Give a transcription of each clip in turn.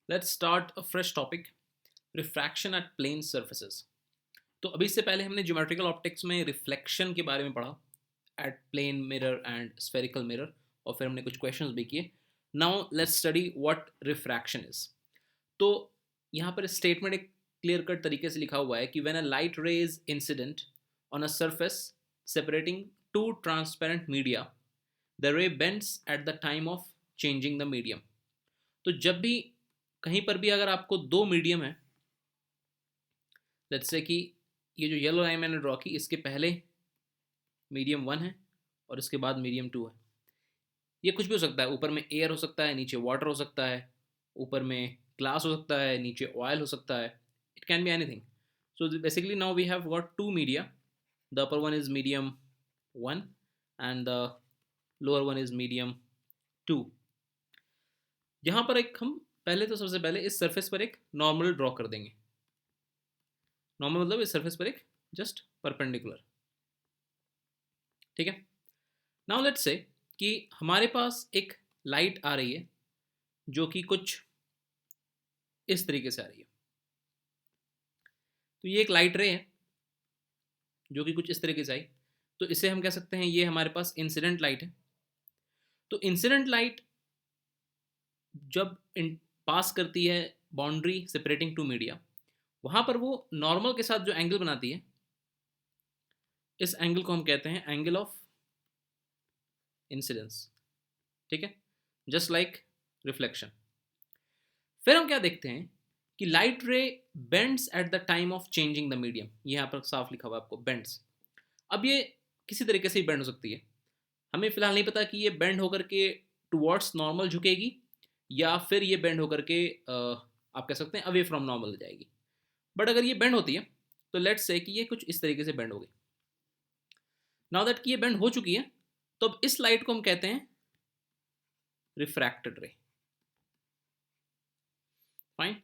Let's start a fresh topic, refraction at plane surfaces. तो अभी से पहले हमने ज्योमेट्रिकल ऑप्टिक्स में रिफ्लेक्शन के बारे में पढ़ा at plane mirror and spherical mirror, और फिर हमने कुछ क्वेश्चंस भी किए। Now let's study what refraction is. तो यहाँ पर स्टेटमेंट एक क्लियर कट तरीके से लिखा हुआ है कि when a light ray is incident on a surface separating two transparent media, the ray bends at the time of changing the medium. तो जब भी कहीं पर भी अगर आपको दो मीडियम है, लेट्स से कि ये जो येलो लाइन मैंने ड्रॉ की, इसके पहले मीडियम वन है और इसके बाद मीडियम टू है। ये कुछ भी हो सकता है, ऊपर में एयर हो सकता है, नीचे वाटर हो सकता है, ऊपर में ग्लास हो सकता है, नीचे ऑयल हो सकता है। It can be anything. So basically now we have got two media. The upper one is medium one and the lower one is medium two. यहाँ पर एक हम पहले तो सबसे पहले इस सरफेस पर एक नॉर्मल ड्रॉ कर देंगे। नॉर्मल मतलब इस सरफेस पर एक जस्ट परपेंडिकुलर। ठीक है। नाउ लेट्स से कि हमारे पास एक लाइट आ रही है जो कि कुछ इस तरीके से आ रही है। तो ये एक लाइट रे है जो कि कुछ इस तरीके से आई। तो इसे हम कह सकते हैं ये हमारे पास इंसिडेंट लाइट है। तो इंसिडेंट लाइट जब पास करती है बाउंड्री सेपरेटिंग टू मीडिया, वहां पर वो नॉर्मल के साथ जो एंगल बनाती है, इस एंगल को हम कहते हैं एंगल ऑफ इंसिडेंस। ठीक है, जस्ट लाइक रिफ्लेक्शन। फिर हम क्या देखते हैं कि light ray bends at the time of changing the medium. यहाँ पर साफ लिखा हुआ है आपको बेंड्स। अब ये किसी तरीके से ही बेंड हो सकती है। हमें फिलहाल नहीं पता कि ये बेंड होकर के टुवर्ड्स नॉर्मल झुकेगी या फिर ये बेंड होकर के आप कह सकते हैं अवे फ्रॉम नॉर्मल जाएगी। बट अगर ये बेंड होती है तो लेट्स से कि ये कुछ इस तरीके से बेंड हो गई। नाउ दैट कि ये बेंड हो चुकी है, तो अब इस लाइट को हम कहते हैं रिफ्रैक्टेड रे। Fine,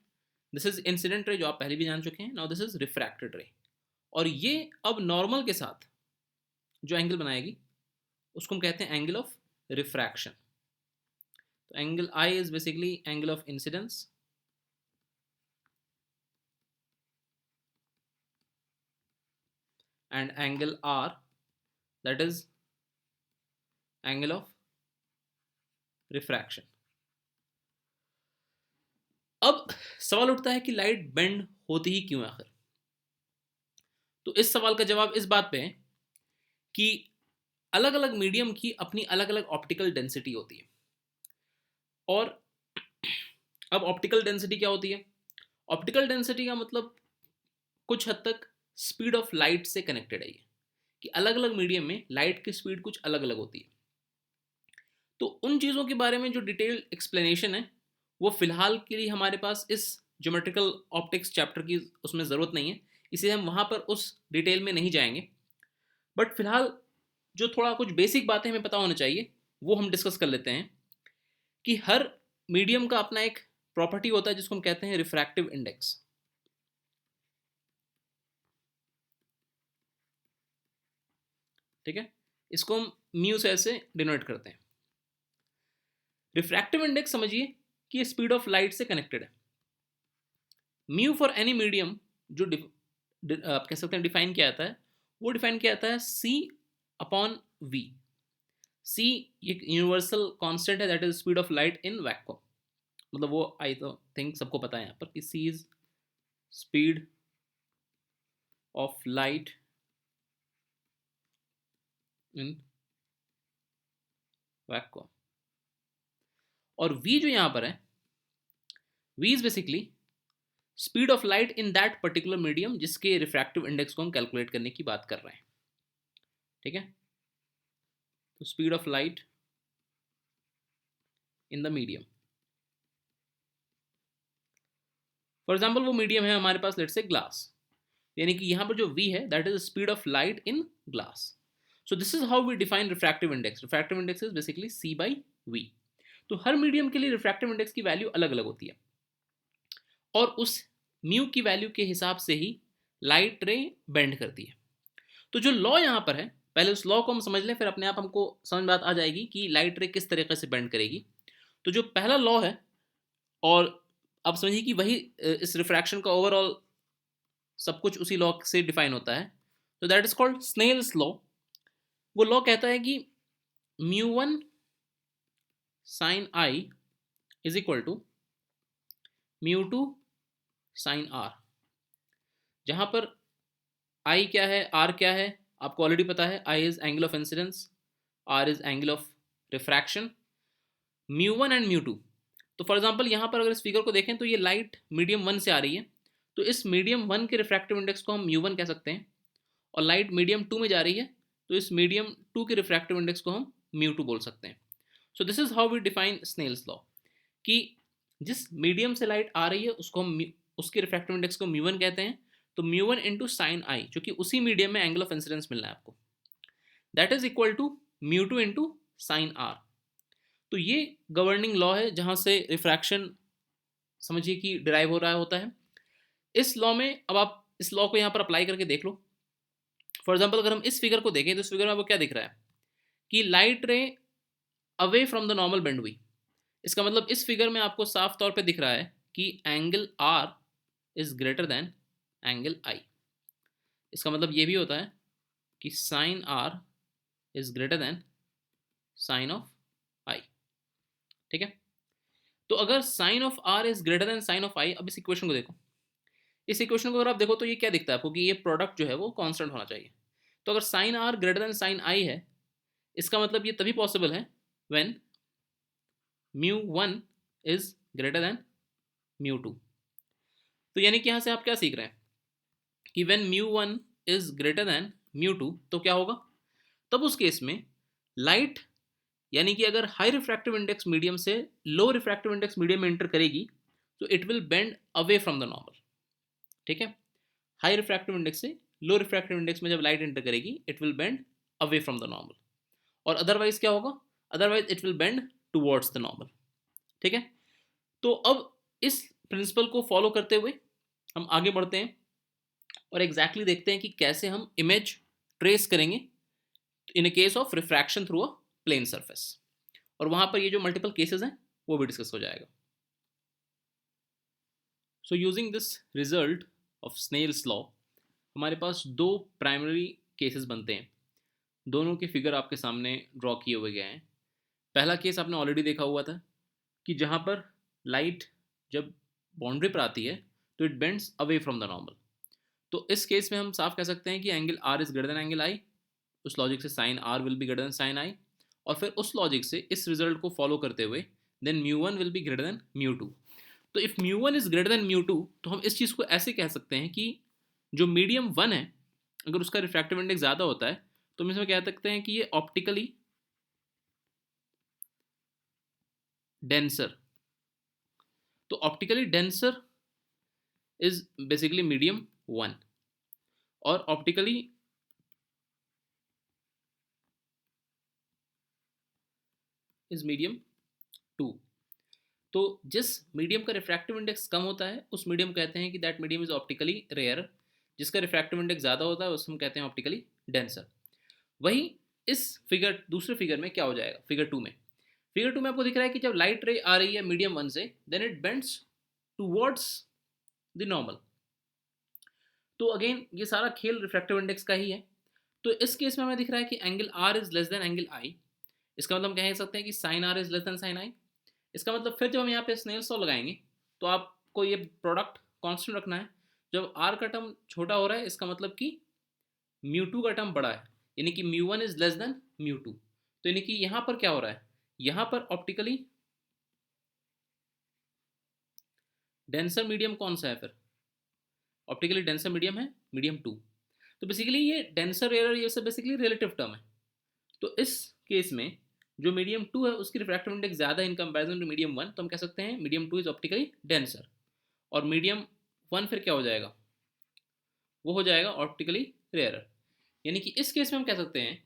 this is incident ray जो आप पहले भी जान चुके हैं। नाउ दिस इज रिफ्रैक्टेड रे, और ये अब नॉर्मल के साथ जो एंगल बनाएगी उसको हम कहते हैं एंगल ऑफ रिफ्रैक्शन। तो angle i is basically angle of incidence and angle r that is angle of refraction. अब सवाल उठता है कि लाइट बेंड होती ही क्यों आखिर। तो इस सवाल का जवाब इस बात पे है कि अलग अलग मीडियम की अपनी अलग अलग ऑप्टिकल डेंसिटी होती है। और अब ऑप्टिकल डेंसिटी क्या होती है? ऑप्टिकल डेंसिटी का मतलब कुछ हद तक स्पीड ऑफ लाइट से कनेक्टेड है ये, कि अलग अलग मीडियम में लाइट की स्पीड कुछ अलग अलग होती है। तो उन चीज़ों के बारे में जो डिटेल्ड एक्सप्लेनेशन है वो फिलहाल के लिए हमारे पास इस ज्योमेट्रिकल ऑप्टिक्स चैप्टर की उसमें ज़रूरत नहीं है, इसलिए हम वहाँ पर उस डिटेल में नहीं जाएंगे। बट फिलहाल जो थोड़ा कुछ बेसिक बातें हमें पता होना चाहिए वो हम डिस्कस कर लेते हैं कि हर मीडियम का अपना एक प्रॉपर्टी होता है जिसको हम कहते हैं रिफ्रैक्टिव इंडेक्स। ठीक है, इसको हम म्यू से ऐसे डिनोट करते हैं। रिफ्रैक्टिव इंडेक्स समझिए कि स्पीड ऑफ लाइट से कनेक्टेड है। म्यू फॉर एनी मीडियम जो आप कह सकते हैं डिफाइन किया जाता है, वो डिफाइन किया जाता है सी अपॉन वी। सी एक यूनिवर्सल कांस्टेंट है, that is speed of light in vacuum. मतलब वो आई तो थिंक सबको पता है यहाँ पर कि c is speed of light in vacuum. और वी जो यहाँ पर है, v is basically speed of light in that particular medium जिसके रिफ्रैक्टिव इंडेक्स को हम कैलकुलेट करने की बात कर रहे हैं। ठीक है, तो speed of light in the medium. For example वो मीडियम है हमारे पास, लेट्स से ग्लास, यानी कि यहाँ पर जो v है that is speed of light in glass. So this is how we define refractive index. Refractive index is basically c by v। तो हर मीडियम के लिए रिफ्रैक्टिव इंडेक्स की वैल्यू अलग अलग होती है, और उस म्यू की वैल्यू के हिसाब से ही लाइट रे बेंड करती है। तो जो लॉ यहाँ पर है, पहले उस लॉ को हम समझ लें, फिर अपने आप हमको समझ बात आ जाएगी कि लाइट रे किस तरीके से बेंड करेगी। तो जो पहला लॉ है, और आप समझिए कि वही इस रिफ्रैक्शन का ओवरऑल सब कुछ उसी लॉ से डिफाइन होता है। तो that is called Snell's law. वो लॉ कहता है कि μ1 sine I is equal to μ2 sine r, जहां पर आई क्या है, आर क्या है, आपको ऑलरेडी पता है। I is angle of incidence, r is angle of refraction, μ1 and μ2। तो फॉर एग्जांपल यहाँ पर अगर इस फिगर को देखें तो ये लाइट मीडियम 1 से आ रही है, तो इस मीडियम 1 के रिफ्रैक्टिव इंडेक्स को हम μ1 कह सकते हैं। और लाइट मीडियम 2 में जा रही है, तो इस मीडियम 2 के रिफ्रैक्टिव इंडेक्स को हम μ2 बोल सकते हैं। So this is how we define Snell's law, कि जिस मीडियम से लाइट आ रही है उसको हम उसके रिफ्रैक्टिव इंडेक्स को μ1 कहते हैं। तो μ1 इंटू साइन आई, जो कि उसी मीडियम में एंगल ऑफ इंसिडेंस मिलना है आपको, that is equal to μ2 into sine are. तो ये गवर्निंग लॉ है जहाँ से रिफ्रैक्शन समझिए कि डिराइव हो रहा होता है। इस लॉ में अब आप इस लॉ को यहाँ पर अप्लाई करके देख लो। फॉर एग्जाम्पल अगर हम इस फिगर को देखें तो इस फिगर में आपको क्या दिख रहा है कि लाइट रे away from the normal bend हुई। इसका मतलब इस फिगर में आपको साफ तौर पे दिख रहा है कि angle r is greater than angle i. इसका मतलब ये भी होता है कि sine r is greater than sine of i. ठीक है, तो अगर sine of r is greater than sine of i, अब इस इक्वेशन को देखो। इस इक्वेशन को अगर आप देखो तो ये क्या दिखता है आपको कि ये प्रोडक्ट जो है वो कांस्टेंट होना चाहिए। तो अगर sine r greater than sine i है, इसका मतलब ये तभी पॉसिबल है व्हेन μ1 इज ग्रेटर देन μ2। तो यानी कि यहाँ से आप क्या सीख रहे हैं कि व्हेन μ1 इज ग्रेटर देन μ2 तो क्या होगा, तब उस केस में लाइट यानी कि अगर हाई रिफ्रैक्टिव इंडेक्स मीडियम से लो रिफ्रैक्टिव इंडेक्स मीडियम में एंटर करेगी तो it will bend away from the normal. ठीक है, हाई रिफ्रैक्टिव इंडेक्स से लो रिफ्रैक्टिव इंडेक्स में जब लाइट एंटर करेगी it will bend away from the normal, और अदरवाइज क्या होगा, otherwise it will bend towards the normal. ठीक है, तो अब इस प्रिंसिपल को फॉलो करते हुए हम आगे बढ़ते हैं और एग्जैक्टली देखते हैं कि कैसे हम इमेज ट्रेस करेंगे in a case of refraction through a plane surface, और वहां पर ये जो मल्टीपल केसेस हैं वो भी डिस्कस हो जाएगा। So using this result of Snell's law हमारे पास दो प्राइमरी केसेस बनते हैं। दोनों के फिगर आपके सामने ड्रॉ किए हुए गए हैं। पहला केस आपने ऑलरेडी देखा हुआ था कि जहाँ पर लाइट जब बाउंड्री पर आती है तो it bends away from the normal. तो इस केस में हम साफ कह सकते हैं कि angle r is greater than angle i. उस लॉजिक से sine r will be greater than sine i, और फिर उस लॉजिक से इस रिजल्ट को फॉलो करते हुए then μ1 will be greater than μ2। तो इफ μ1 इज ग्रेटर देन μ2 तो हम इस चीज़ को ऐसे कह सकते हैं कि जो मीडियम 1 है अगर उसका रिफ्रैक्टिव इंडेक्स ज़्यादा होता है तो हम इसमें कह सकते हैं कि ये ऑप्टिकली डेंसर। तो optically denser is basically medium 1 और ऑप्टिकली इज मीडियम 2। तो जिस मीडियम का रिफ्रैक्टिव इंडेक्स कम होता है उस मीडियम कहते हैं कि that medium is optically rare. जिसका रिफ्रैक्टिव इंडेक्स ज़्यादा होता है उसको हम कहते हैं ऑप्टिकली डेंसर। वही इस फिगर दूसरे फिगर में क्या हो जाएगा, फिगर टू में आपको दिख रहा है कि जब लाइट रे आ रही है मीडियम 1 से then it bends towards the normal. तो अगेन ये सारा खेल रिफ्रैक्टिव इंडेक्स का ही है। तो इस केस में हमें दिख रहा है कि angle r is less than angle i. इसका मतलब हम कह सकते हैं कि sine r is less than sine i. इसका मतलब फिर जब हम यहाँ पे स्नेल्स लॉ लगाएंगे तो आपको ये प्रोडक्ट कांस्टेंट रखना है। जब आर का टर्म छोटा हो रहा है इसका मतलब कि μ2 का टर्म बड़ा है, यानी कि μ1 इज लेस देन μ2। तो यानी कि यहाँ पर क्या हो रहा है, यहाँ पर ऑप्टिकली डेंसर मीडियम कौन सा है, फिर ऑप्टिकली डेंसर मीडियम है मीडियम 2। तो बेसिकली ये डेंसर एरर ये सब बेसिकली रिलेटिव टर्म है। तो इस केस में जो मीडियम 2 है उसकी रिफ्रैक्टिव इंडेक्स ज़्यादा इन कंपैरिजन टू मीडियम 1, तो हम कह सकते हैं मीडियम 2 इज ऑप्टिकली डेंसर। और मीडियम 1 फिर क्या हो जाएगा, वो हो जाएगा ऑप्टिकली रेयरर। यानी कि इस केस में हम कह सकते हैं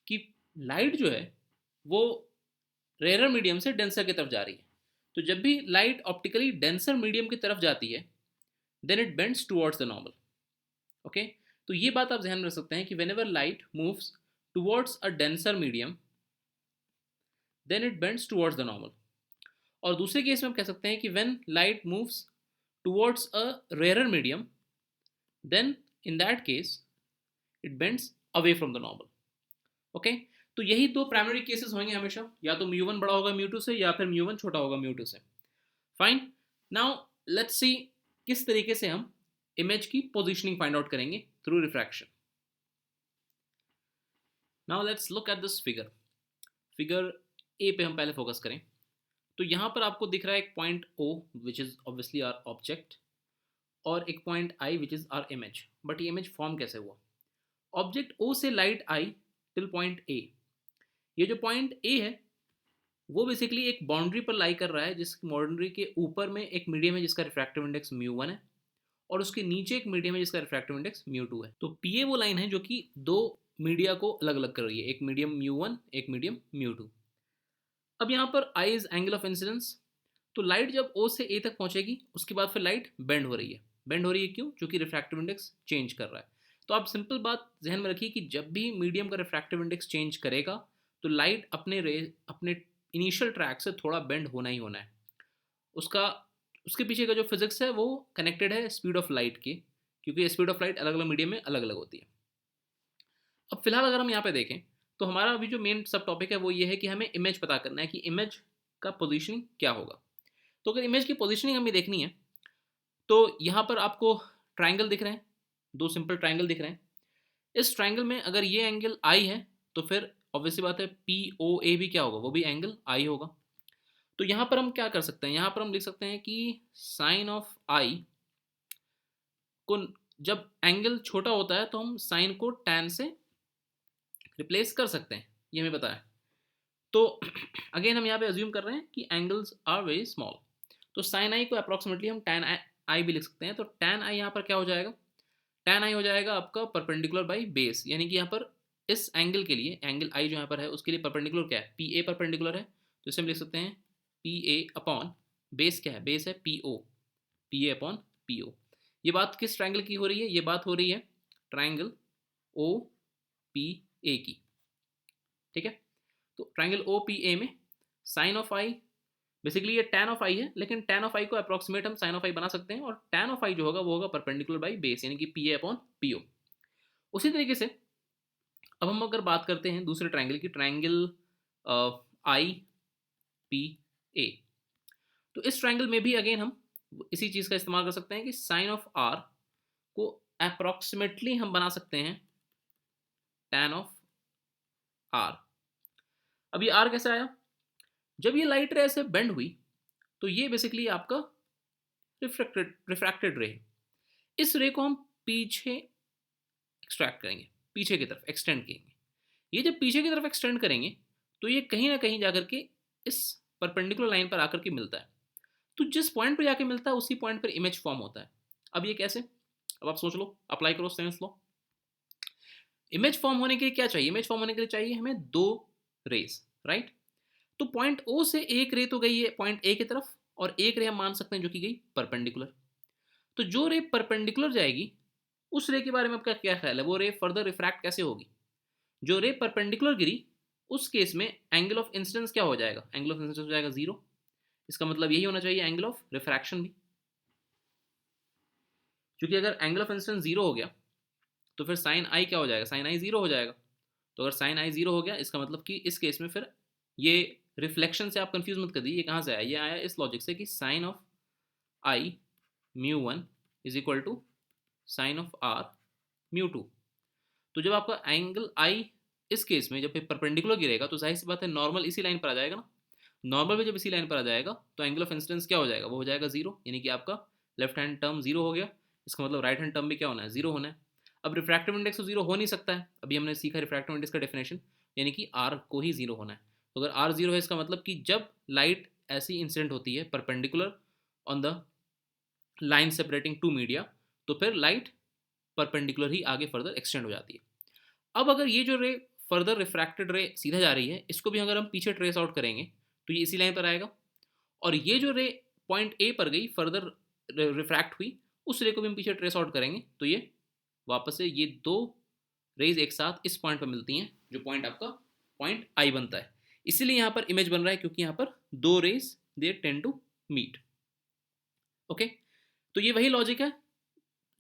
कि लाइट जो है वो रेयरर मीडियम से डेंसर की तरफ जा रही है। तो जब भी लाइट ऑप्टिकली डेंसर मीडियम की तरफ जाती है then it bends towards the normal. Okay, तो ये बात आप ध्यान में रख सकते हैं कि whenever light moves towards a denser medium then it bends towards the normal. और दूसरे केस में हम कह सकते हैं कि when light moves towards a rarer medium, then in that case it bends away from the normal. Okay, तो यही दो प्राइमरी केसेस होंगे हमेशा, या तो म्यू वन बड़ा होगा म्यू टू से, या फिर म्यू वन छोटा होगा म्यू टू से। फाइन, नाउ लेट्स सी किस तरीके से हम इमेज की पोजिशनिंग फाइंड आउट करेंगे through refraction. Now let's look at this figure. Figure A पे हम पहले फोकस करें। तो यहाँ पर आपको दिख रहा है एक point O which is obviously our object, और एक point I which is our image. But ये इमेज फॉर्म कैसे हुआ? ऑब्जेक्ट ओ से लाइट आई टिल पॉइंट ए। ये जो पॉइंट ए है वो बेसिकली एक बाउंड्री पर लाई कर रहा है, जिस बाउंड्री के ऊपर में एक मीडियम है जिसका रिफ्रैक्टिव इंडेक्स म्यू वन है, और उसके नीचे एक मीडियम है जिसका रिफ्रैक्टिव इंडेक्स म्यू टू है। तो पी ए वो लाइन है जो कि दो मीडिया को अलग अलग कर रही है, एक मीडियम म्यू वन, एक मीडियम म्यू टू। अब यहाँ पर आई इज एंगल ऑफ इंसिडेंस। तो लाइट जब ओ से ए तक पहुंचेगी उसके बाद फिर लाइट बेंड हो रही है। बेंड हो रही है क्यों? क्योंकि रिफ्रैक्टिव इंडेक्स चेंज कर रहा है। तो आप सिंपल बात जहन में रखिए कि जब भी मीडियम का रिफ्रैक्टिव इंडेक्स चेंज करेगा तो लाइट अपने इनिशियल ट्रैक से थोड़ा बेंड होना ही होना है। उसका उसके पीछे का जो फिजिक्स है वो कनेक्टेड है स्पीड ऑफ लाइट के, क्योंकि स्पीड ऑफ लाइट अलग अलग मीडियम में अलग अलग होती है। अब फिलहाल अगर हम यहाँ पे देखें तो हमारा अभी जो मेन सब टॉपिक है वो ये है कि हमें इमेज पता करना है कि इमेज का पोजीशनिंग क्या होगा। तो अगर इमेज की पोजीशनिंग हमें देखनी है तो यहाँ पर आपको ट्राइंगल दिख रहे हैं, दो सिंपल ट्राइंगल दिख रहे हैं। इस ट्राइंगल में अगर ये एंगल आई है तो फिर ऑब्वियसली बात है पी ओ ए भी क्या होगा? वो भी एंगल आई होगा। तो यहाँ पर हम क्या कर सकते हैं? यहाँ पर हम लिख सकते हैं कि साइन ऑफ आई को, जब एंगल छोटा होता है तो हम साइन को टैन से रिप्लेस कर सकते हैं, ये हमें पता है। तो अगेन हम यहाँ पे अज्यूम कर रहे हैं कि एंगल्स आर वेरी स्मॉल। तो साइन आई को अप्रॉक्सीमेटली हम टैन आई भी लिख सकते हैं। तो टैन आई यहाँ पर क्या हो जाएगा? टैन आई हो जाएगा आपका परपेंडिकुलर बाई बेस, यानी कि यहाँ पर इस एंगल के लिए, एंगल आई जो यहाँ पर है उसके लिए परपेंडिकुलर क्या है? पी ए परपेंडिकुलर है। तो इसे हम लिख सकते हैं पी ए अपॉन बेस क्या है? बेस है P O, P A upon P O. ये बात किस ट्राइंगल की हो रही है? ये बात हो रही है ट्राइंगल ओ पी ए की। ठीक है, तो ट्राइंगल ओ पी ए में साइन ऑफ आई, बेसिकली ये टैन ऑफ आई है, लेकिन टैन ऑफ आई को अप्रॉक्सीमेट हम साइन ऑफ आई बना सकते हैं, और टैन ऑफ आई जो होगा वो होगा परपेंडिकुलर बाई बेस, यानी कि P A upon P O. उसी तरीके से अब हम अगर बात करते हैं दूसरे ट्राइंगल की, ट्राइंगल आई पी ए, तो इस ट्राइंगल में भी अगेन हम इसी चीज़ का इस्तेमाल कर सकते हैं कि साइन ऑफ आर को अप्रॉक्सीमेटली हम बना सकते हैं टैन ऑफ आर। अब ये आर कैसे आया? जब ये लाइट रे से बेंड हुई तो ये बेसिकली आपका रिफ्रैक्टेड रे है। इस रे को हम पीछे एक्सट्रैक्ट करेंगे, पीछे की तरफ एक्सटेंड करेंगे। ये जब पीछे की तरफ एक्सटेंड करेंगे तो ये कहीं ना कहीं जाकर के इस परपेंडिकुलर लाइन पर आकर के मिलता है। तो जिस पॉइंट पर जाके मिलता है उसी पॉइंट पर इमेज फॉर्म होता है। अब ये कैसे? अब आप सोच लो, अप्लाई करो सेंस लॉ। इमेज फॉर्म होने के लिए क्या चाहिए? इमेज फॉर्म होने के लिए चाहिए हमें दो रेस, राइट? तो पॉइंट ओ से एक रे तो गई है पॉइंट ए की तरफ, और एक रे हम मान सकते हैं जो कि गई परपेंडिकुलर। तो जो रे परपेंडिकुलर जाएगी उस रे के बारे में आपका क्या ख्याल है? वो रे फर्दर रिफ्रैक्ट कैसे होगी? जो रे परपेंडिकुलर गिरी उस केस में एंगल ऑफ इंसिडेंस क्या हो जाएगा? एंगल ऑफ इंसिडेंस हो जाएगा जीरो। इसका मतलब यही होना चाहिए एंगल ऑफ रिफ्रैक्शन भी, क्योंकि अगर एंगल ऑफ इंसिडेंस जीरो हो गया तो फिर साइन आई क्या हो जाएगा? साइन आई जीरो हो जाएगा। तो अगर साइन आई जीरो हो गया इसका मतलब कि इस केस में फिर ये रिफ्लेक्शन से आप कंफ्यूज मत कर दीजिए, ये कहाँ से आया? ये आया इस लॉजिक से कि sine of I mu one is equal to sine of R mu two. तो जब आपका एंगल आई इस केस में जब परपेंडिकुलर गिरेगा तो जाहिर सी बात है नॉर्मल इसी लाइन पर आ जाएगा ना। नॉर्मल में जब इसी लाइन पर आ जाएगा तो एंगल ऑफ इंसिडेंस क्या हो जाएगा? वो हो जाएगा जीरो, यानी कि आपका लेफ्ट हैंड टर्म जीरो हो गया। इसका मतलब राइट हैंड टर्म भी क्या होना है? जीरो होना है। अब रिफ्रैक्टिव इंडेक्स तो जीरो हो नहीं सकता है, अभी हमने सीखा रिफ्रैक्टिव इंडेक्स का डेफिनेशन, यानी कि आर को ही जीरो होना है। तो अगर आर जीरो है इसका मतलब कि जब लाइट ऐसी इंसिडेंट होती है perpendicular on the line separating two media तो फिर लाइट परपेंडिकुलर ही आगे फर्दर एक्सटेंड हो जाती है। अब अगर ये जो रे फर्दर रिफ्रैक्टेड रे सीधा जा रही है इसको भी अगर हम पीछे ट्रेस आउट करेंगे तो ये इसी लाइन पर आएगा, और ये जो रे पॉइंट ए पर गई फर्दर रिफ्रैक्ट हुई उस रे को भी हम पीछे ट्रेस आउट करेंगे तो ये वापस से ये दो रेज एक साथ इस पॉइंट पर मिलती हैं जो पॉइंट आपका पॉइंट आई बनता है। इसीलिए यहाँ पर इमेज बन रहा है क्योंकि यहाँ पर दो rays they tend to meet. Okay, तो ये वही लॉजिक है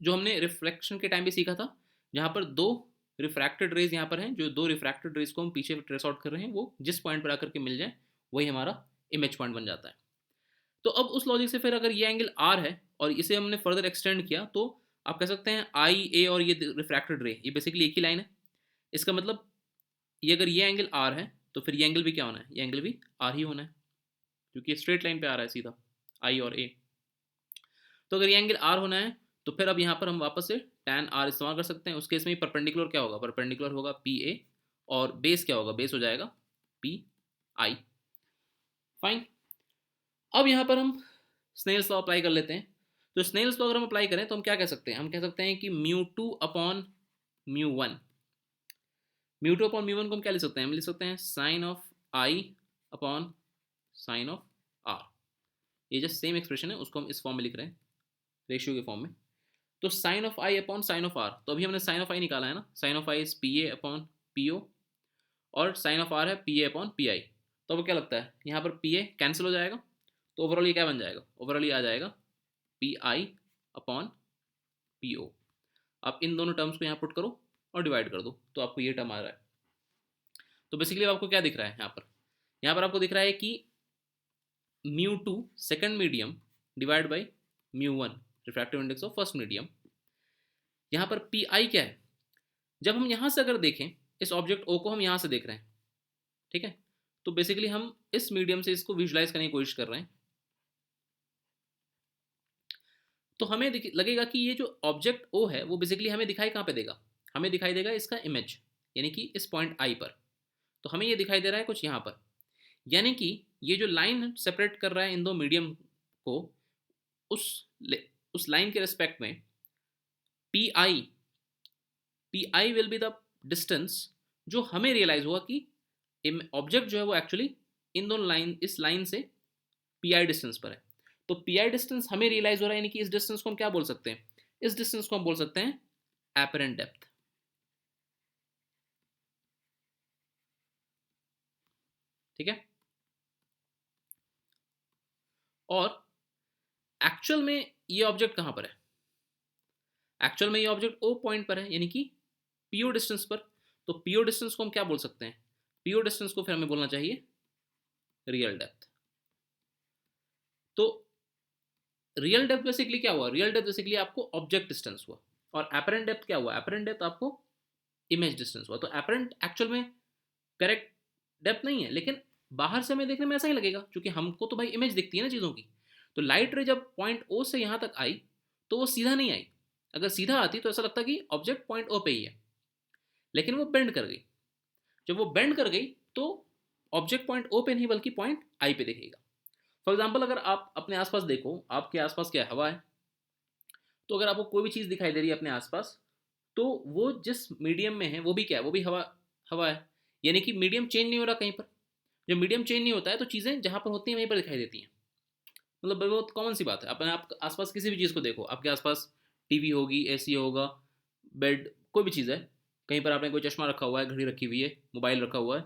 जो हमने रिफ्लेक्शन के टाइम भी सीखा था, जहाँ पर दो रिफ्रैक्टेड रेज यहाँ पर हैं, जो दो रिफ्रैक्टेड रेज को हम पीछे ट्रेस आउट कर रहे हैं, वो जिस पॉइंट पर आकर के मिल जाए वही हमारा इमेज पॉइंट बन जाता है। तो अब उस लॉजिक से फिर अगर ये एंगल आर है और इसे हमने फर्दर एक्सटेंड किया, तो आप कह सकते हैं आई ए और ये रिफ्रैक्टेड रे ये बेसिकली एक ही लाइन है। इसका मतलब ये अगर ये एंगल आर है तो फिर ये एंगल भी क्या होना है, ये एंगल भी आर ही होना है, क्योंकि स्ट्रेट लाइन पे आ रहा है सीधा आई और ए। तो अगर ये एंगल आर होना है तो फिर अब यहाँ पर हम वापस से tan आर इस्तेमाल कर सकते हैं। उस केस में परपेंडिकुलर क्या होगा, परपेंडिकुलर होगा पी ए, और बेस क्या होगा, बेस हो जाएगा पी आई। फाइन, अब यहाँ पर हम स्नेल्स लॉ अप्लाई कर लेते हैं। तो स्नेल्स लॉ अगर हम अप्लाई करें तो हम क्या कह सकते हैं, हम कह सकते हैं कि μ2 अपॉन μ1, μ2 अपॉन μ1 को हम क्या लिख सकते हैं, हम लिख सकते हैं sine of I upon sine of R. ये जस्ट सेम एक्सप्रेशन है, उसको हम इस फॉर्म में लिख रहे हैं, रेशियो के फॉर्म में। तो sine of I upon sine of R, तो अभी हमने साइन ऑफ आई निकाला है ना, sine of I is P A upon P O, और साइन ऑफ आर है P A upon P I. तो अब क्या लगता है, यहाँ पर पी ए कैंसिल हो जाएगा, तो ओवरऑल ये क्या बन जाएगा, ओवरऑल ये आ जाएगा P I upon P O. आप इन दोनों टर्म्स को यहाँ पुट करो और डिवाइड कर दो, तो आपको ये टर्म आ रहा है। तो बेसिकली आपको क्या दिख रहा है यहाँ पर आपको दिख रहा है कि μ2 second medium divide by μ1 refractive index of first medium. यहाँ पर पी आई क्या है, जब हम यहाँ से अगर देखें इस ऑब्जेक्ट ओ को, हम यहाँ से देख रहे हैं, ठीक है, तो बेसिकली हम इस मीडियम से इसको विजुलाइज करने की कोशिश कर रहे हैं। तो हमें लगेगा कि ये जो ऑब्जेक्ट ओ है वो बेसिकली हमें दिखाई कहाँ पे देगा, हमें दिखाई देगा इसका इमेज, यानी कि इस पॉइंट आई पर। तो हमें ये दिखाई दे रहा है कुछ यहाँ पर, यानी कि ये जो लाइन सेपरेट कर रहा है इन दो मीडियम को, उस लाइन के रिस्पेक्ट में P I will be the distance जो हमें रियलाइज हुआ कि ऑब्जेक्ट जो है वो एक्चुअली इन दोनों लाइन, इस लाइन से पी आई डिस्टेंस पर है। तो पी आई डिस्टेंस हमें रियलाइज हो रहा है, यानी कि इस डिस्टेंस को हम क्या बोल सकते हैं, इस डिस्टेंस को हम बोल सकते हैं एपरेंट डेप्थ। ठीक है, और एक्चुअल में ये ऑब्जेक्ट कहां पर है, एक्चुअल में ये ऑब्जेक्ट ओ पॉइंट पर है, यानी कि पीओ डिस्टेंस पर। तो पीओ डिस्टेंस को हम क्या बोल सकते हैं, पीओ डिस्टेंस को फिर हमें बोलना चाहिए रियल डेप्थ। तो रियल डेप्थ बेसिकली क्या हुआ, रियल डेप्थ बेसिकली आपको ऑब्जेक्ट डिस्टेंस हुआ, और एपरेंट डेप्थ क्या हुआ, एपरेंट डेप्थ आपको इमेज डिस्टेंस हुआ। तो एपरेंट एक्चुअल में करेक्ट डेप्थ नहीं है, लेकिन बाहर से हमें देखने में ऐसा ही लगेगा, क्योंकि हमको तो भाई इमेज दिखती है ना चीज़ों की। तो लाइट रे जब पॉइंट ओ से यहाँ तक आई तो वो सीधा नहीं आई, अगर सीधा आती तो ऐसा लगता कि ऑब्जेक्ट पॉइंट ओ पे ही है, लेकिन वो बेंड कर गई। जब वो बेंड कर गई तो ऑब्जेक्ट पॉइंट ओ पे नहीं बल्कि पॉइंट आई पे दिखेगा। फॉर एग्जाम्पल अगर आप अपने आसपास देखो, आपके आसपास क्या हवा है, तो अगर आपको कोई भी चीज़ दिखाई दे रही है अपने आसपास, तो वो जिस मीडियम में है वो भी क्या है, वो भी हवा हवा है, यानी कि मीडियम चेंज नहीं हो रहा कहीं पर। जब मीडियम चेंज नहीं होता है तो चीज़ें जहाँ पर होती हैं वहीं पर दिखाई देती हैं। मतलब बहुत कॉमन सी बात है, अपने आप आसपास किसी भी चीज़ को देखो, आपके आसपास टीवी होगी, एसी होगा, बेड, कोई भी चीज़ है, कहीं पर आपने कोई चश्मा रखा हुआ है, घड़ी रखी हुई है, मोबाइल रखा हुआ है,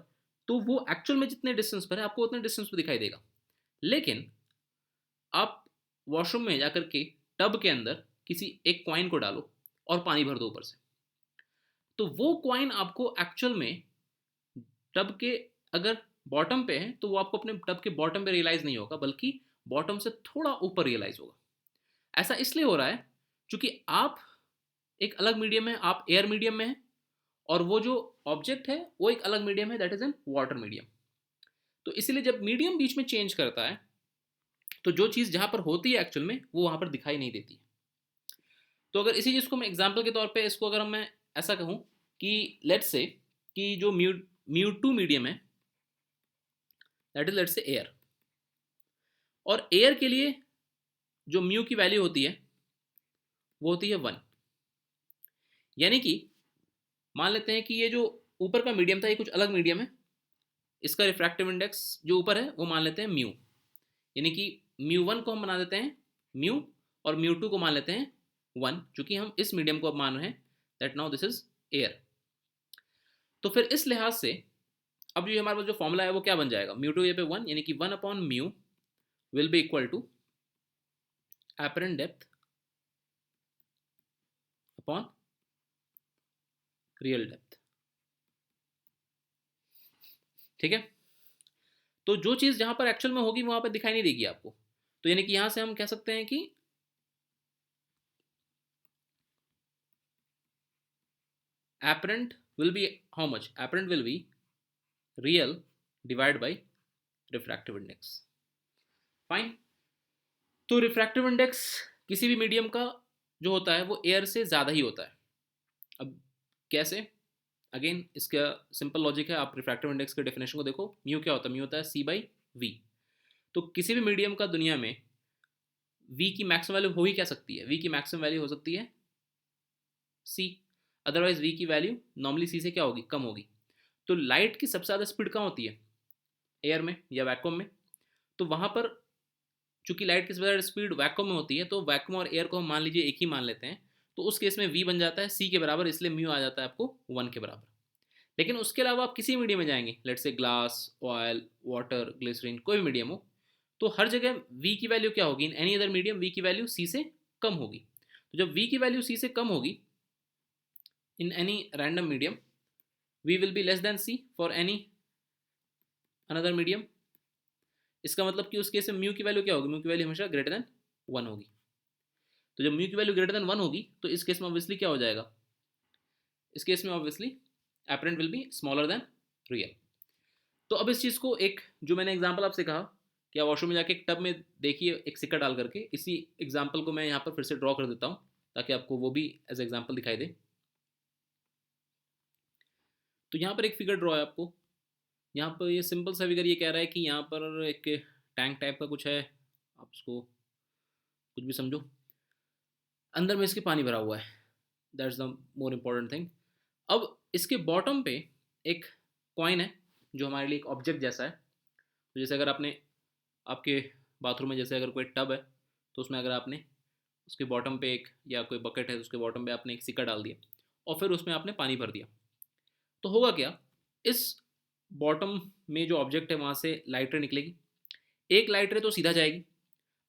तो वो एक्चुअल में जितने डिस्टेंस पर है आपको उतने डिस्टेंस पर दिखाई देगा। लेकिन आप वॉशरूम में जाकर के टब के अंदर किसी एक कॉइन को डालो और पानी भर दो ऊपर से, तो वो कॉइन आपको एक्चुअल में टब के अगर बॉटम पे है तो वो आपको अपने टब के बॉटम पे रियलाइज नहीं होगा, बल्कि बॉटम से थोड़ा ऊपर रियलाइज होगा। ऐसा इसलिए हो रहा है क्योंकि आप एक अलग मीडियम में, आप एयर मीडियम में हैं, और वो जो ऑब्जेक्ट है वो एक अलग मीडियम है, that is an water medium. तो इसलिए जब मीडियम बीच में चेंज करता है तो जो चीज़ जहाँ पर होती है एक्चुअल में वो वहाँ पर दिखाई नहीं देती है। तो अगर इसी चीज़ को मैं एग्जाम्पल के तौर पे इसको अगर मैं ऐसा कहूँ कि लेट्स से कि जो म्यू टू मीडियम है that is let's say air, और एयर के लिए जो म्यू की वैल्यू होती है वो होती है 1। यानी कि मान लेते हैं कि ये जो ऊपर का मीडियम था ये कुछ अलग मीडियम है, इसका रिफ्रैक्टिव इंडेक्स जो ऊपर है वो मान लेते हैं म्यू, यानी कि μ1 को हम बना देते हैं म्यू, और μ2 को मान लेते हैं 1, चूंकि हम इस मीडियम को अब मान रहे हैं that now this is air. तो फिर इस लिहाज से अब जो हमारे पास जो फॉर्मूला है वो क्या बन जाएगा, μ2 ये पे 1, यानी कि 1 upon mu will be equal to apparent depth upon real depth. ठीक है, तो जो चीज़ जहां पर एक्चुअल में होगी वहां पर दिखाई नहीं देगी आपको। तो यानी कि यहां से हम कह सकते हैं कि apparent will be how much? Apparent will be real divided by refractive index. Fine. तो रिफ्रैक्टिव इंडेक्स किसी भी मीडियम का जो होता है वो एयर से ज़्यादा ही होता है। अब कैसे? अगेन इसका सिंपल लॉजिक है, आप रिफ्रैक्टिव इंडेक्स के डेफिनेशन को देखो। म्यू क्या होता है? म्यू होता है सी बाई वी। तो किसी भी मीडियम का दुनिया में वी की मैक्सिमम वैल्यू हो ही क्या सकती है? वी की मैक्सिमम वैल्यू हो सकती है सी, अदरवाइज वी की वैल्यू नॉर्मली सी से क्या होगी? कम होगी। तो लाइट की सबसे ज़्यादा स्पीड कहाँ होती है? एयर में या वैक्यूम में। तो वहाँ पर चूंकि लाइट की सबसे ज़्यादा स्पीड वैक्यूम में होती है, तो वैक्यूम और एयर को हम मान लीजिए एक ही मान लेते हैं, तो उस केस में वी बन जाता है सी के बराबर, इसलिए म्यू आ जाता है आपको 1 के बराबर। लेकिन उसके अलावा आप किसी मीडियम में जाएंगे, let's say glass, oil, water, glycerine, कोई भी मीडियम हो, तो हर जगह वी की वैल्यू क्या होगी? In any other medium V की वैल्यू सी से कम होगी। तो जब वी की वैल्यू सी से कम होगी in any random medium, V will be less than C for any another medium. इसका मतलब कि उस केस में म्यू की वैल्यू क्या होगी? म्यू की वैल्यू हमेशा ग्रेटर देन 1 होगी। तो जब म्यू की वैल्यू ग्रेटर देन 1 होगी तो इस केस में ऑब्वियसली क्या हो जाएगा? इस केस में obviously apparent will be smaller than real. तो अब इस चीज़ को एक जो मैंने एग्जांपल आपसे कहा कि आप वॉशरूम में जाके एक टब में देखिए एक सिक्का डाल करके, इसी एग्जांपल को मैं यहाँ पर फिर से ड्रॉ कर देता हूँ ताकि आपको वो भी एज एग्जांपल दिखाई दे। तो यहाँ पर एक फिगर ड्रॉ है आपको। यहाँ पर ये सिंपल सा फिगर ये कह रहा है कि यहाँ पर एक टैंक टाइप का कुछ है, आप उसको कुछ भी समझो, अंदर में इसके पानी भरा हुआ है। That's the more important thing. अब इसके बॉटम पे एक कॉइन है जो हमारे लिए एक ऑब्जेक्ट जैसा है। तो जैसे अगर आपने आपके बाथरूम में जैसे अगर कोई टब है, तो उसमें अगर आपने उसके बॉटम पे एक या कोई बकेट है तो उसके बॉटम पे आपने एक सिक्का डाल दिया और फिर उसमें आपने पानी भर दिया, तो होगा क्या? इस बॉटम में जो ऑब्जेक्ट है वहाँ से लाइट रे निकलेगी। एक लाइट रे तो सीधा जाएगी।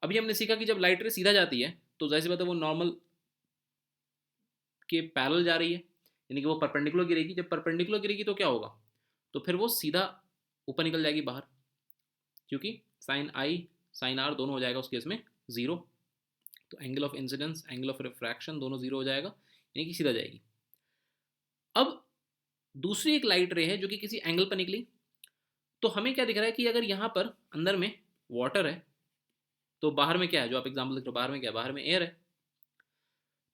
अभी हमने सीखा कि जब लाइट रे सीधा जाती है तो जाहिर सी बात है वो नॉर्मल के पैरेलल जा रही है, यानी कि वो परपेंडिकुलर गिरेगी। जब परपेंडिकुलर गिरेगी तो क्या होगा? तो फिर वो सीधा ऊपर निकल जाएगी बाहर, क्योंकि साइन आई साइन आर दोनों हो जाएगा उस केस में जीरो। तो angle of incidence, angle of refraction दोनों जीरो हो जाएगा, यानी कि सीधा जाएगी। अब दूसरी एक लाइट रे है जो कि किसी एंगल पर निकली, तो हमें क्या दिख रहा है कि अगर यहाँ पर अंदर में वाटर है तो बाहर में क्या है? जो आप एग्जाम्पल देख रहे हो बाहर में क्या है? बाहर में एयर है।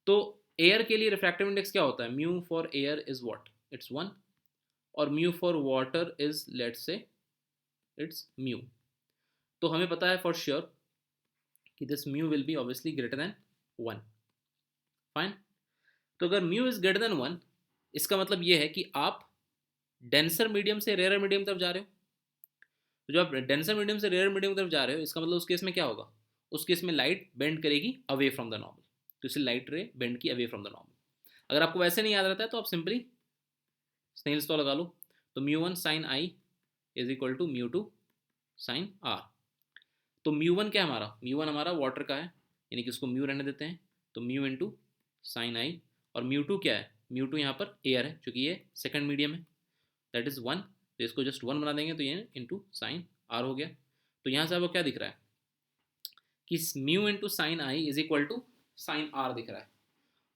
तो एयर के लिए रिफ्रैक्टिव इंडेक्स क्या होता है? Mu for air is what? It's 1। और mu for water is let's say it's mu. तो हमें पता है फॉर श्योर कि this mu will B obviously greater than 1। Fine. तो अगर म्यू इज ग्रेटर देन 1, इसका मतलब ये है कि आप डेंसर मीडियम से रेयर मीडियम की तरफ जा रहे हो। तो जब आप डेंसर मीडियम से रेयर मीडियम की तरफ जा रहे हो, इसका मतलब उस केस में क्या होगा? उस केस में लाइट बेंड करेगी अवे फ्रॉम द नॉर्मल। तो इसलिए लाइट रे बेंड की अवे फ्रॉम द नॉर्मल। अगर आपको वैसे नहीं याद रहता है तो आप सिंपली स्नेल्स लॉ लगा लो। तो mu 1 sine I is equal to mu 2 sine are. तो म्यू 1 क्या है हमारा? म्यू 1 हमारा वाटर का है, यानी कि उसको म्यू रहने देते हैं। तो म्यू इंटू साइन आई। और म्यू 2 क्या है? म्यू 2 यहाँ पर एयर है क्योंकि ये सेकंड मीडियम है, दैट इज़ 1। तो इसको जस्ट 1 बना देंगे तो ये इंटू साइन आर हो गया। तो यहाँ से आपको क्या दिख रहा है कि mu into sine I is equal to sine R दिख रहा है।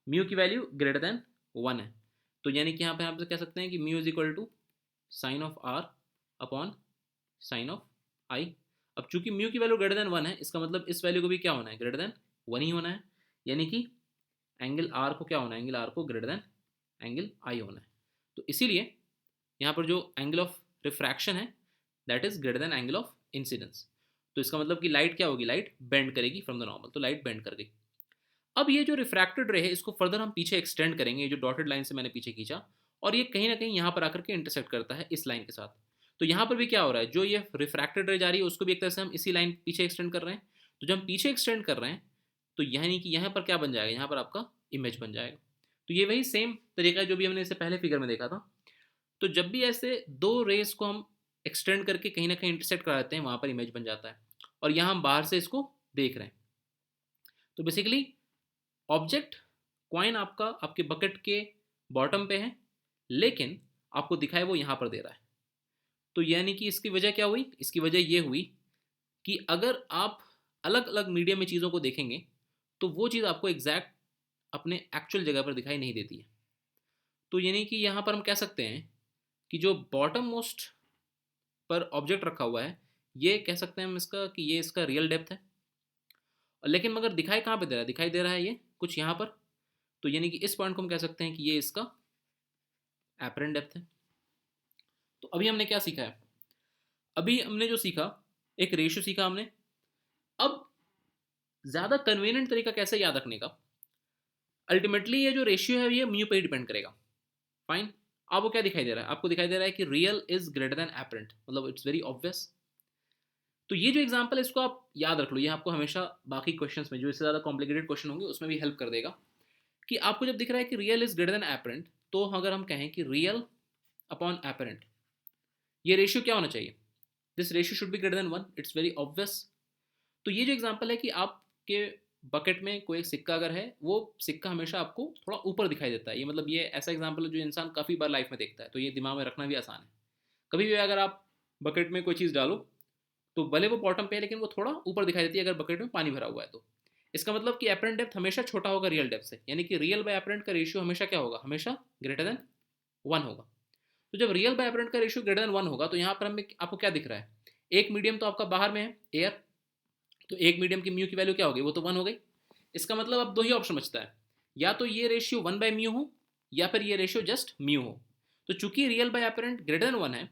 म्यू की वैल्यू ग्रेटर देन 1 है, तो यानी कि यहाँ पे आप कह सकते हैं कि mu is equal to sine of r upon sine of i. अब चूंकि म्यू की वैल्यू ग्रेटर देन 1 है, इसका मतलब इस वैल्यू को भी क्या होना है? ग्रेटर देन 1 ही होना है, यानी कि एंगल आर को क्या होना है? एंगल आर को ग्रेटर देन एंगल आई होना है। तो इसीलिए यहाँ पर जो एंगल ऑफ रिफ्रैक्शन है that is greater than angle of incidence. तो इसका मतलब कि लाइट क्या होगी? लाइट बेंड करेगी फ्रॉम द नॉर्मल। तो लाइट बेंड कर गई। अब ये जो रिफ्रैक्टेड रे है इसको फर्दर हम पीछे एक्सटेंड करेंगे, ये जो डॉटेड लाइन से मैंने पीछे खींचा, और ये कहीं ना कहीं यहाँ पर आकर के इंटरसेक्ट करता है इस लाइन के साथ। तो यहाँ पर भी क्या हो रहा है? जो ये रिफ्रैक्टेड रे जा रही है उसको भी एक तरह से हम इसी लाइन पीछे एक्सटेंड कर रहे हैं। तो जब हम पीछे एक्सटेंड कर रहे हैं तो यानी कि यहाँ पर क्या बन जाएगा? यहाँ पर आपका इमेज बन जाएगा। तो ये वही सेम तरीका है जो भी हमने इससे पहले फिगर में देखा था। तो जब भी ऐसे दो रेस को हम एक्सटेंड करके कहीं ना कहीं इंटरसेक्ट कराते हैं वहाँ पर इमेज बन जाता है। और यहाँ हम बाहर से इसको देख रहे हैं। तो बेसिकली ऑब्जेक्ट कॉइन आपका आपके बकेट के बॉटम पे है, लेकिन आपको दिखाए वो यहाँ पर दे रहा है। तो यानी कि इसकी वजह क्या हुई, इसकी वजह ये हुई कि अगर आप अलग अलग मीडियम में चीज़ों को देखेंगे तो वो चीज़ आपको एग्जैक्ट अपने एक्चुअल जगह पर दिखाई नहीं देती है। तो यानी कि यहाँ पर हम कह सकते हैं कि जो बॉटम मोस्ट पर ऑब्जेक्ट रखा हुआ है, ये कह सकते हैं हम इसका कि ये इसका रियल डेप्थ है। लेकिन मगर दिखाई कहाँ पे दे रहा है, दिखाई दे रहा है ये कुछ यहाँ पर। तो यानी कि इस पॉइंट को हम कह सकते हैं कि ये इसका एपरेंट डेप्थ है। तो अभी हमने क्या सीखा है, अभी हमने जो सीखा एक रेशियो सीखा हमने। अब ज़्यादा कन्वीनियंट तरीका कैसे याद रखने का, अल्टीमेटली ये जो रेशियो है ये म्यू पे ही डिपेंड करेगा। फाइन, आपको क्या दिखाई दे रहा है, आपको दिखाई दे रहा है कि real is greater then apparent, मतलब इट्स वेरी ऑब्वियस। तो ये जो एग्जांपल है इसको आप याद रख लो, ये आपको हमेशा बाकी क्वेश्चंस में जो इससे ज़्यादा कॉम्प्लिकेटेड क्वेश्चन होंगे उसमें भी हेल्प कर देगा। कि आपको जब दिख रहा है कि real is greater then apparent, तो अगर हम कहें कि रियल अपॉन एपरेंट, ये रेशियो क्या होना चाहिए, this ratio should be greater then 1, it's very obvious. तो ये जो एग्जांपल है कि आपके बकेट में कोई एक सिक्का अगर है, वो सिक्का हमेशा आपको थोड़ा ऊपर दिखाई देता है। ये मतलब ये ऐसा एग्जांपल है जो इंसान काफ़ी बार लाइफ में देखता है, तो ये दिमाग में रखना भी आसान है। कभी भी अगर आप बकेट में कोई चीज़ डालो तो भले वो बॉटम पे है लेकिन वो थोड़ा ऊपर दिखाई देती है अगर बकेट में पानी भरा हुआ है। तो इसका मतलब कि एपरेंट डेप्थ हमेशा छोटा होगा रियल डेप्थ से, यानी कि रियल बाय एपरेंट का रेशियो हमेशा क्या होगा, हमेशा ग्रेटर देन 1 होगा। तो जब रियल बाय एपरेंट का रेशियो ग्रेटर देन 1 होगा तो यहाँ पर हमें आपको क्या दिख रहा है, एक मीडियम तो आपका बाहर में है एयर, तो एक मीडियम की म्यू की वैल्यू क्या होगी, वो तो 1 हो गई। इसका मतलब अब दो ही ऑप्शन बचता है, या तो ये रेशियो 1 बाय म्यू हो या फिर ये रेशियो जस्ट म्यू हो। तो चूंकि real bye apparent greater than 1 है,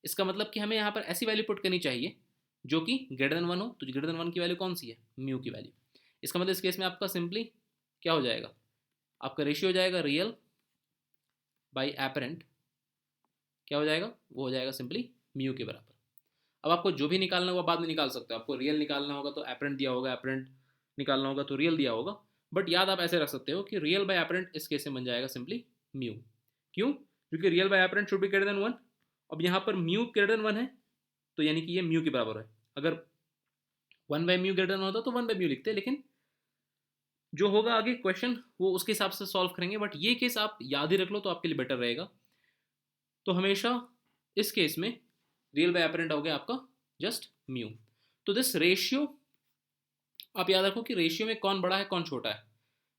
इसका मतलब कि हमें यहाँ पर ऐसी वैल्यू पुट करनी चाहिए जो कि ग्रेटर देन 1 हो। तो ग्रेटर देन 1 की वैल्यू कौन सी है, म्यू की वैल्यू। इसका मतलब इस केस में आपका सिंपली क्या हो जाएगा, आपका रेशियो हो जाएगा रियल बाई एपरेंट, क्या हो जाएगा, वो हो जाएगा सिंपली म्यू के बराबर। अब आपको जो भी निकालना होगा बाद में निकाल सकते हो, आपको रियल निकालना होगा तो एपरेंट दिया होगा, एपरेंट निकालना होगा तो रियल दिया होगा। बट याद आप ऐसे रख सकते हो कि रियल बाय एपरेंट इस केस में बन जाएगा सिंपली म्यू। क्यों, क्योंकि real bye apparent should be greater then 1। अब यहाँ पर म्यू ग्रेटर देन 1 है तो यानी कि ये म्यू के बराबर है। अगर 1 बाय म्यू ग्रेटर देन होता तो 1 बाय म्यू लिखते, लेकिन जो होगा आगे क्वेश्चन वो उसके हिसाब से सॉल्व करेंगे। बट ये केस आप याद ही रख लो तो आपके लिए बेटर रहेगा। तो हमेशा इस केस में रियल बाय एपरेंट हो गया आपका जस्ट म्यू। तो दिस रेशियो आप याद रखो कि रेशियो में कौन बड़ा है कौन छोटा है।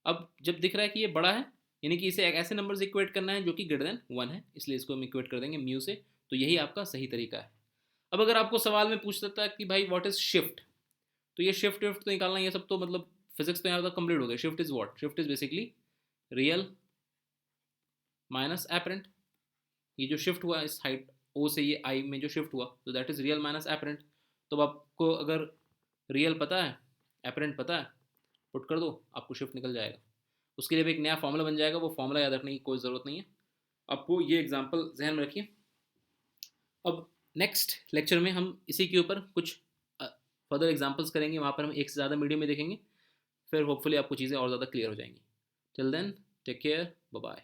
अब जब दिख रहा है कि ये बड़ा है, यानी कि इसे एक ऐसे नंबर से इक्वेट करना है जो कि ग्रेटर देन 1 है, इसलिए इसको हम इक्वेट कर देंगे म्यू से। तो यही आपका सही तरीका है। अब अगर आपको सवाल में पूछ सकता है कि भाई व्हाट इज शिफ्ट, तो ये शिफ्ट विफ्ट तो निकालना, ये सब तो मतलब फिजिक्स में यहाँ तक कंप्लीट हो गया। Shift is what, shift is basically real minus apparent. ये जो शिफ्ट हुआ इस हाइट ओ से ये आई में जो शिफ्ट हुआ, तो that is real minus apparent. तो अब आपको अगर रियल पता है, एपरेंट पता है, पुट कर दो आपको शिफ्ट निकल जाएगा। उसके लिए भी एक नया फॉर्मूला बन जाएगा, वो फॉर्मूला याद रखने की कोई ज़रूरत नहीं है। आपको ये एग्जांपल जहन में रखिए। अब नेक्स्ट लेक्चर में हम इसी के ऊपर कुछ फर्दर एग्जांपल्स करेंगे, वहाँ पर हम एक से ज़्यादा मीडियम में देखेंगे, फिर होपफुली आपको चीज़ें और ज़्यादा क्लियर हो जाएंगी। Till then take care, bye bye.